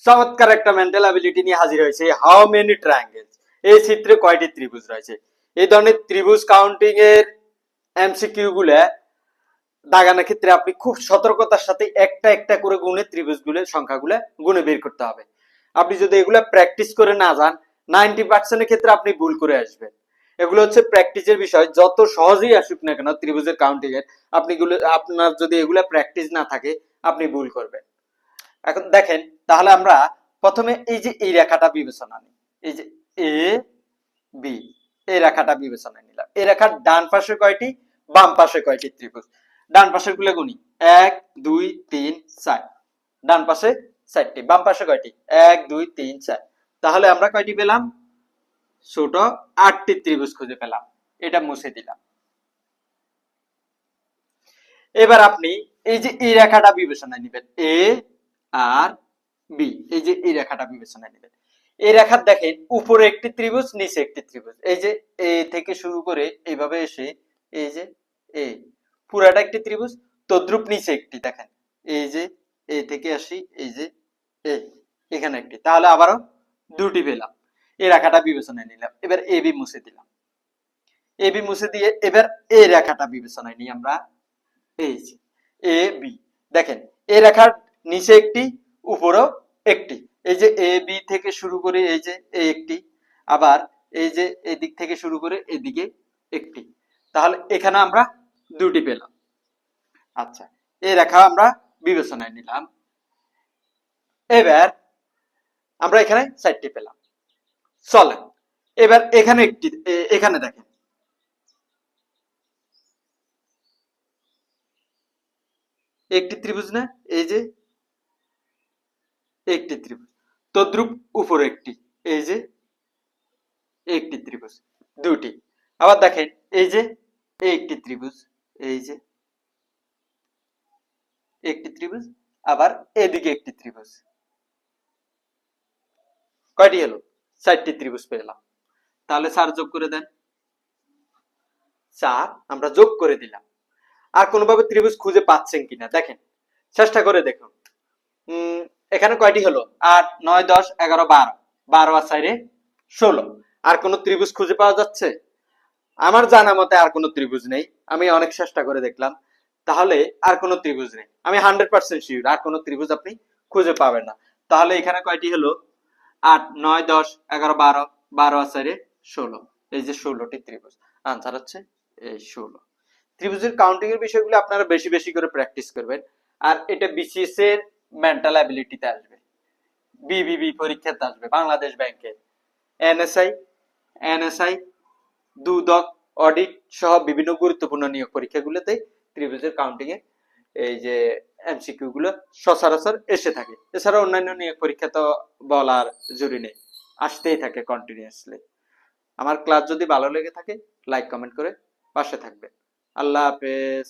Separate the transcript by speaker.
Speaker 1: চমৎকার একটা mental ability নিয়ে হাজির হয়েছে। হাউ মেনি ট্রায়াঙ্গেলস, এই চিত্রে কয়টি ত্রিভুজ রয়েছে। এই ধরনের ত্রিভুজ কাউন্টিং এর এমসিকিউ গুলা দাগানোর ক্ষেত্রে আপনি খুব সতর্কতার সাথে একটা একটা করে গুণে ত্রিভুজগুলোর সংখ্যাগুলো গুণে বের করতে হবে। আপনি যদি এগুলা প্র্যাকটিস করে না যান 90% এর ক্ষেত্রে আপনি ভুল করে আসবেন। এগুলো হচ্ছে প্র্যাকটিসের বিষয়, যত সহজেই আসুক না কেন ত্রিভুজের কাউন্টিং এর, আপনার যদি এগুলা প্র্যাকটিস না থাকে আপনি ভুল করবেন। এখন দেখেন, তাহলে আমরা প্রথমে এই যে এই রেখাটা বিবেচনা নিই। এই যে এ বি, এই রেখাটা বিবেচনায় নিলাম। এই রেখার ডান পাশে কয়টি, বাম পাশে কয়টি ত্রিভুজ। ডান পাশের গুলো গুনি, 1 2 3 4। ডান পাশে 4টি, বাম পাশে কয়টি, 1 2 3 4। তাহলে আমরা কয়টি পেলাম, ছোট 8টি ত্রিভুজ খুঁজে পেলাম। এটা মুছে দিলাম। এবার আপনি এই যে এই রেখাটা বিবেচনায় নেবেন, এ আর বি, এই যে এই রেখাটা বিবেচনায় নেবেন। এই রেখার দেখেন উপরে একটি ত্রিভুজ, নিচে একটি ত্রিভুজ। এই যে এ থেকে শুরু করে এইভাবে এসে এই যে এ, পুরাটা একটি ত্রিভুজ। তদ্রুপ নিচে একটি দেখেন, এই যে এ থেকে আসি, এই যে এ, এখানে একটি। তাহলে আবারও দুটি পেলাম। এই রেখাটা বিবেচনায় নিলাম। এবার এ বি মুছে দিলাম। এ বি মুছে দিয়ে এবার এই রেখাটা বিবেচনায় নিই আমরা, এই যে এ বি। দেখেন এই রেখার নিচে একটি, উপরেও একটি। এই যে এ বি থেকে শুরু করে এই যে এ একটি, আবার এই যে এদিক থেকে শুরু করে এদিকে একটি। তাহলে এখানে আমরা দুটি পেলাম। আচ্ছা, এই রেখা আমরা বিবেচনায় নিলাম। এবার আমরা এখানে 4টি পেলাম। চলেন এবার এখানে একটি, এখানে দেখেন একটি ত্রিভুজ না, এই যে একটি ত্রিভুজ। তদ্রুপ উপরে একটি, এই যে একটি ত্রিভুজ, দুটি। আবার দেখেন এই যে একটি ত্রিভুজ, এই যে একটি ত্রিভুজ, আবার এদিকে একটি ত্রিভুজ। কয়টি হলো, 4টি ত্রিভুজ পেলাম। তাহলে 4 যোগ করে দেন। 4 আমরা যোগ করে দিলাম। আর কোনোভাবে ত্রিভুজ খুঁজে পাচ্ছেন কিনা দেখেন, চেষ্টা করে দেখুন। এখানে কয়টি হলো, 8 9 10 11 12, 12 আর 4 16। আর কোন ত্রিভুজ খুঁজে পাওয়া যাচ্ছে? আমার জানা মতে আর কোনো ত্রিভুজ নেই। আমি অনেক চেষ্টা করে দেখলাম। তাহলে আর কোনো ত্রিভুজ নেই, আমি 100% শিওর আর কোনো ত্রিভুজ আপনি খুঁজে পাবেন না। তাহলে এখানে কয়টি হলো, 8 9 10 11 12, 12 আর 4 16। এই যে 16টি ত্রিভুজ। আনসার হচ্ছে এই 16। ত্রিভুজের কাউন্টিং এর বিষয়গুলো আপনারা বেশি বেশি করে প্র্যাকটিস করবেন। আর এটা বিসিএস এর মেন্টাল অ্যাবিলিটিতে আসবে, বিবিবি পরীক্ষাতে আসবে, বাংলাদেশ ব্যাংকের, এনএসআই, এনএসআই, দুদক, অডিট সহ বিভিন্ন গুরুত্বপূর্ণ নিয়োগ পরীক্ষাগুলোতে ত্রিভুজের কাউন্টিং এ এই যে এমসিকিউ গুলো সচরাচর এসে থাকে। এছাড়া অন্যান্য নিয়োগ পরীক্ষা তো বলার জরুরি নেই, আসতেই থাকে কন্টিনিউয়াসলি। আমার ক্লাস যদি ভালো লেগে থাকে লাইক কমেন্ট করে পাশে থাকবেন। আল্লাহ হাফেজ।